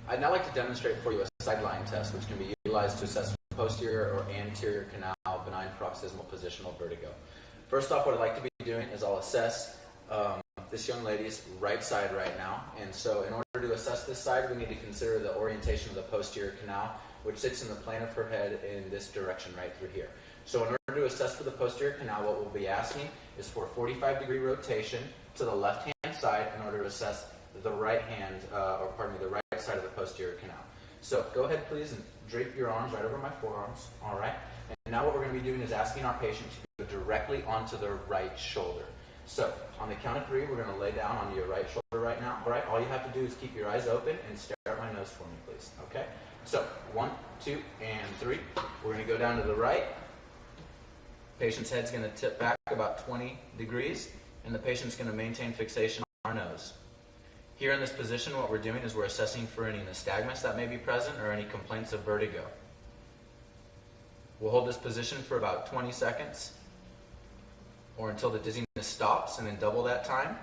I'd now like to demonstrate for you a sidelying test, which can be utilized to assess posterior or anterior canal benign paroxysmal positional vertigo. First off, what I'd like to be doing is I'll assess this young lady's right side right now. And so in order to assess this side, we need to consider the orientation of the posterior canal, which sits in the plane of her head in this direction right through here. So in order to assess for the posterior canal, what we'll be asking is for 45-degree rotation to the left-hand side in order to assess the right hand, the right side of the posterior canal. So go ahead, please, and drape your arms right over my forearms. All right. And now what we're going to be doing is asking our patient to go directly onto their right shoulder. So on the count of 3, we're going to lay down onto your right shoulder right now. All right. All you have to do is keep your eyes open and stare at my nose for me, please. Okay. So 1, 2, and 3. We're going to go down to the right. Patient's head's going to tip back about 20 degrees, and the patient's going to maintain fixation on our nose. Here in this position, what we're doing is we're assessing for any nystagmus that may be present or any complaints of vertigo. We'll hold this position for about 20 seconds or until the dizziness stops, and then double that time.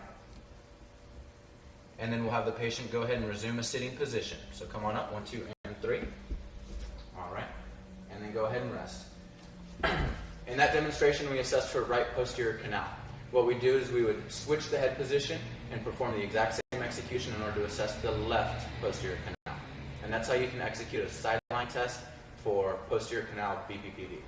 And then we'll have the patient go ahead and resume a sitting position. So come on up, 1, 2, and 3. All right. And then go ahead and rest. In that demonstration, we assessed for right posterior canal. What we do is we would switch the head position and perform the exact same execution in order to assess the left posterior canal. And that's how you can execute a sidelying test for posterior canal BPPV.